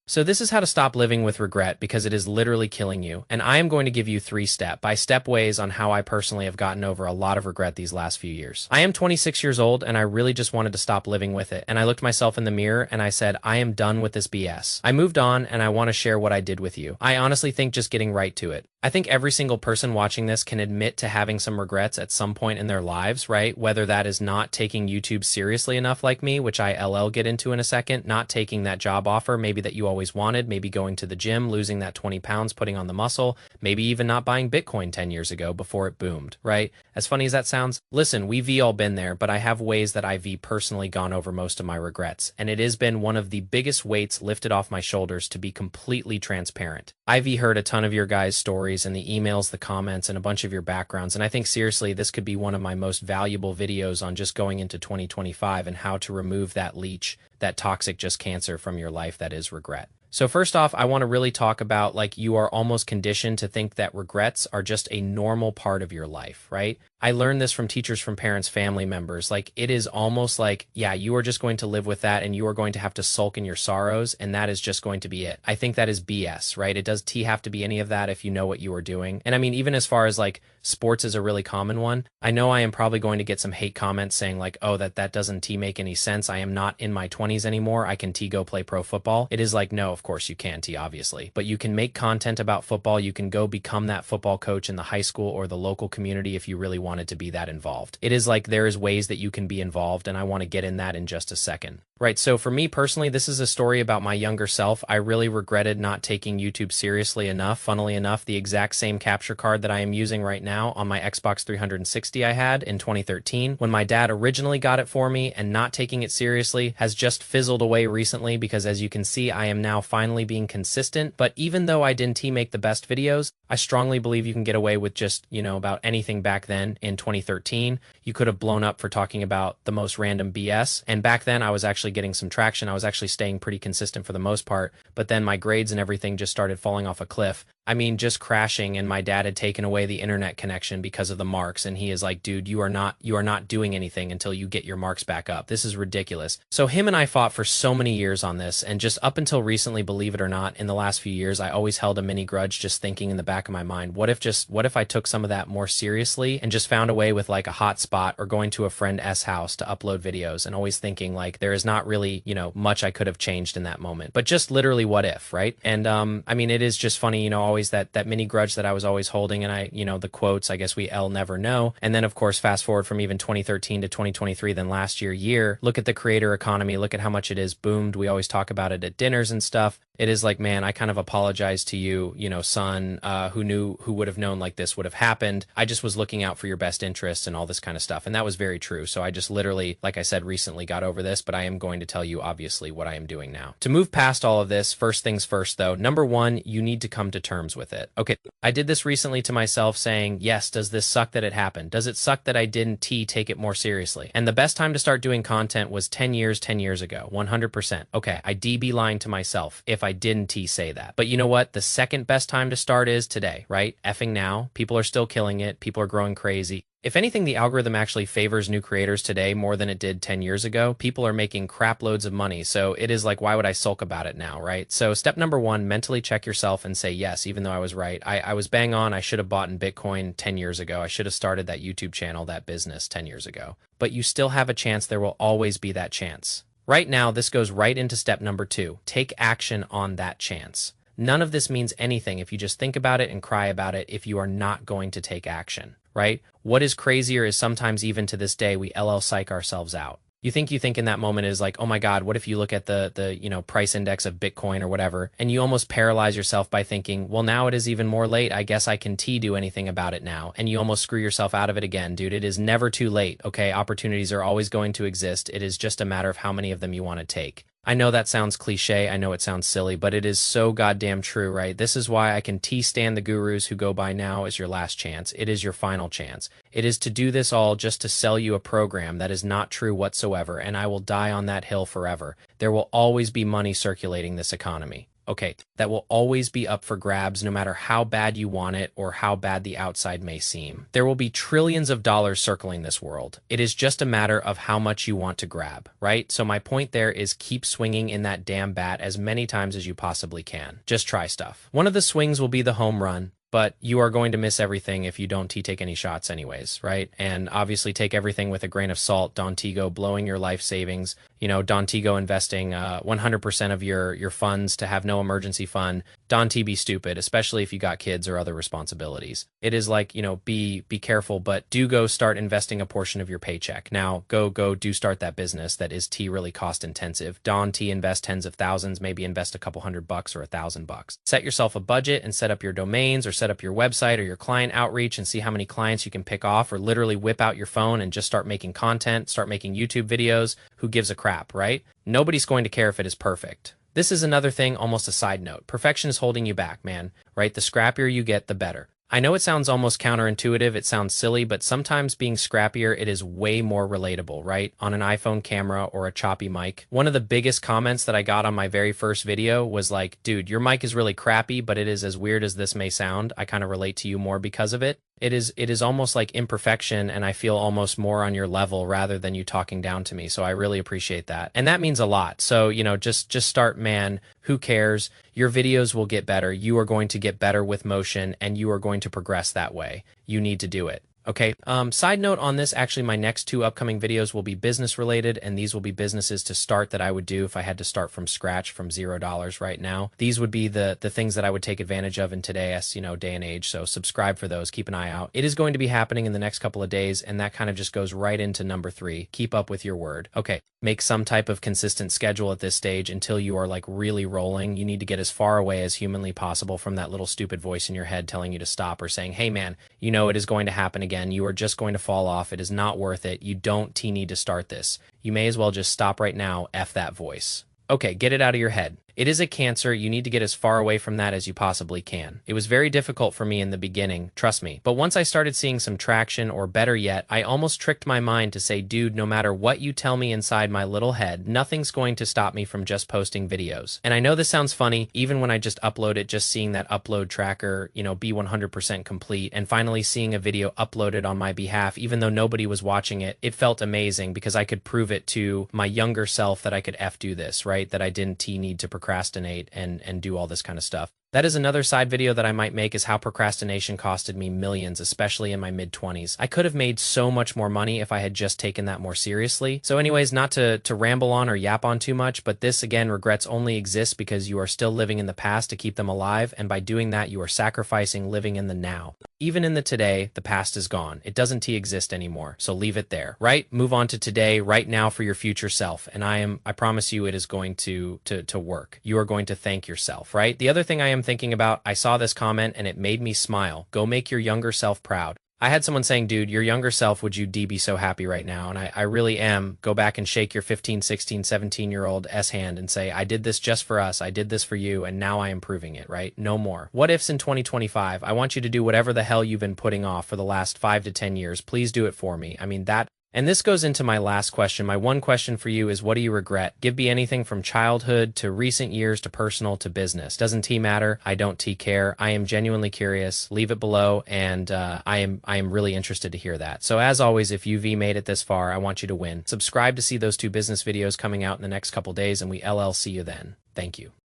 So this is how to stop living with regret because it is literally killing you. And I am going to give you 3 step-by-step ways on how I personally have gotten over a lot of regret these last few years. I am 26 years old and I really just wanted to stop living with it. And I looked myself in the mirror and I said, I am done with this BS. I moved on and I want to share what I did with you. I honestly think just getting right to it. I think every single person watching this can admit to having some regrets at some point in their lives, right? Whether that is not taking YouTube seriously enough like me, which I get into in a second, not taking that job offer maybe that you always wanted, maybe going to the gym, losing that 20 pounds, putting on the muscle, maybe even not buying Bitcoin 10 years ago before it boomed, right? As funny as that sounds, listen, we've all been there, but I have ways that I've personally gone over most of my regrets, and it has been one of the biggest weights lifted off my shoulders to be completely transparent. I've heard a ton of your guys' stories and the emails, the comments, and a bunch of your backgrounds, and I think seriously this could be one of my most valuable videos on just going into 2025 and how to remove that leech, that toxic just cancer from your life that is regret. So first off, I want to really talk about like you are almost conditioned to think that regrets are just a normal part of your life, right? I learned this from teachers, from parents, family members. Like it is almost like, yeah, you are just going to live with that and you are going to have to sulk in your sorrows and that is just going to be it. I think that is BS, right? It does have to be any of that if you know what you are doing. And I mean, even as far as like sports is a really common one. I know I am probably going to get some hate comments saying like, oh, that doesn't make any sense. I am not in my 20s anymore. I can go play pro football. It is like, no, of course you can obviously, but you can make content about football. You can go become that football coach in the high school or the local community if you really wanted to be that involved. It is like there is ways that you can be involved, and I want to get in that in just a second. Right, so for me personally, this is a story about my younger self. I really regretted not taking YouTube seriously enough. Funnily enough, the exact same capture card that I am using right now on my Xbox 360 I had in 2013 when my dad originally got it for me, and not taking it seriously has just fizzled away recently because as you can see, I am now finally being consistent. But even though I didn't make the best videos, I strongly believe you can get away with just, about anything back then in 2013. You could have blown up for talking about the most random BS. And back then I was actually getting some traction. I was actually staying pretty consistent for the most part, but then my grades and everything just started falling off a cliff. I mean, just crashing, and my dad had taken away the internet connection because of the marks, and he is like, dude, you are not doing anything until you get your marks back up. This is ridiculous. So him and I fought for so many years on this, and just up until recently, believe it or not, in the last few years, I always held a mini grudge, just thinking in the back of my mind, what if I took some of that more seriously and just found a way with like a hotspot or going to a friend's house to upload videos, and always thinking like there is not really, much I could have changed in that moment, but just literally what if, right? And I mean, it is just funny, always that mini grudge that I was always holding, and I, the quotes, I guess we'll never know. And then of course, fast forward from even 2013 to 2023, then last year, look at the creator economy, look at how much it is boomed. We always talk about it at dinners and stuff. It is like, man, I kind of apologize to you, son, who would have known like this would have happened. I just was looking out for your best interests and all this kind of stuff. And that was very true. So I just literally, like I said, recently got over this, but I am going to tell you obviously what I am doing now. To move past all of this, first things first though, number one, you need to come to terms with it. Okay, I did this recently to myself saying, yes, does this suck that it happened? Does it suck that I didn't take it more seriously? And the best time to start doing content was 10 years ago, 100%. Okay, I be lying to myself if I didn't say that. But you know what? The second best time to start is today, right? Effing now. People are still killing it. People are growing crazy. If anything, the algorithm actually favors new creators today more than it did 10 years ago. People are making crap loads of money. So it is like, why would I sulk about it now, right? So step number one, mentally check yourself and say, yes, even though I was right. I was bang on. I should have bought in Bitcoin 10 years ago. I should have started that YouTube channel, that business 10 years ago. But you still have a chance. There will always be that chance. Right now, this goes right into step number two. Take action on that chance. None of this means anything if you just think about it and cry about it if you are not going to take action, right? What is crazier is sometimes even to this day, we psych ourselves out. You think in that moment is like, oh my God, what if you look at the price index of Bitcoin or whatever, and you almost paralyze yourself by thinking, well, now it is even more late. I guess I can do anything about it now. And you almost screw yourself out of it again, dude. It is never too late. Okay. Opportunities are always going to exist. It is just a matter of how many of them you want to take. I know that sounds cliche, I know it sounds silly, but it is so goddamn true, right? This is why I can stand the gurus who go by now as your last chance. It is your final chance. It is to do this all just to sell you a program that is not true whatsoever, and I will die on that hill forever. There will always be money circulating this economy. Okay, that will always be up for grabs no matter how bad you want it or how bad the outside may seem. There will be trillions of dollars circling this world. It is just a matter of how much you want to grab, right? So my point there is keep swinging in that damn bat as many times as you possibly can. Just try stuff. One of the swings will be the home run, but you are going to miss everything if you don't take any shots anyways, right? And obviously take everything with a grain of salt. Don Tigo blowing your life savings, Don Tigo investing 100% of your funds to have no emergency fund. Don T be stupid, especially if you got kids or other responsibilities. It is like, be careful, but do go start investing a portion of your paycheck. Now, go do start that business that is T really cost intensive. Don T invest tens of thousands, maybe invest a couple $100 or $1,000. Set yourself a budget and set up your domains or set up your website or your client outreach and see how many clients you can pick off, or literally whip out your phone and just start making content, start making YouTube videos. Who gives a crap, right? Nobody's going to care if it is perfect. This is another thing, almost a side note. Perfection is holding you back, man, right? The scrappier you get, the better. I know it sounds almost counterintuitive, it sounds silly, but sometimes being scrappier, it is way more relatable, right? On an iPhone camera or a choppy mic. One of the biggest comments that I got on my very first video was like, dude, your mic is really crappy, but it is as weird as this may sound. I kind of relate to you more because of it. It is almost like imperfection, and I feel almost more on your level rather than you talking down to me. So I really appreciate that. And that means a lot. So, just start, man. Who cares? Your videos will get better. You are going to get better with motion, and you are going to progress that way. You need to do it. Okay. Side note on this, actually, my next two upcoming videos will be business related, and these will be businesses to start that I would do if I had to start from scratch from $0 right now. These would be the things that I would take advantage of in today's, day and age. So subscribe for those. Keep an eye out. It is going to be happening in the next couple of days, and that kind of just goes right into number 3. Keep up with your word. Okay. Make some type of consistent schedule at this stage until you are like really rolling. You need to get as far away as humanly possible from that little stupid voice in your head telling you to stop or saying, hey man, it is going to happen again. You are just going to fall off. It is not worth it. You don't need to start this. You may as well just stop right now. F that voice. Okay, get it out of your head. It is a cancer. You need to get as far away from that as you possibly can. It was very difficult for me in the beginning, trust me. But once I started seeing some traction, or better yet, I almost tricked my mind to say, dude, no matter what you tell me inside my little head, nothing's going to stop me from just posting videos. And I know this sounds funny, even when I just upload it, just seeing that upload tracker, be 100% complete, and finally seeing a video uploaded on my behalf, even though nobody was watching it, it felt amazing because I could prove it to my younger self that I could do this, right? That I didn't need to procrastinate and do all this kind of stuff. That is another side video that I might make, is how procrastination costed me millions, especially in my mid-20s. I could have made so much more money if I had just taken that more seriously. So anyways, not to ramble on or yap on too much, but this, again, regrets only exist because you are still living in the past to keep them alive, and by doing that, you are sacrificing living in the now. Even in the today, the past is gone. It doesn't exist anymore, so leave it there, right? Move on to today, right now, for your future self, and I promise you it is going to work. You are going to thank yourself, right? The other thing I am thinking about, I saw this comment and it made me smile. Go make your younger self proud. I had someone saying, dude, your younger self, would you be so happy right now? And I really am. Go back and shake your 15, 16, 17-year-old S hand and say, I did this just for us. I did this for you, and now I am proving it, right? No more. What ifs in 2025? I want you to do whatever the hell you've been putting off for the last 5 to 10 years. Please do it for me. I mean, that. And this goes into my last question. My one question for you is, what do you regret? Give me anything from childhood to recent years to personal to business. Doesn't matter. I don't care. I am genuinely curious. Leave it below, and I am really interested to hear that. So as always, if you've made it this far, I want you to win. Subscribe to see those 2 business videos coming out in the next couple days, and we LL see you then. Thank you.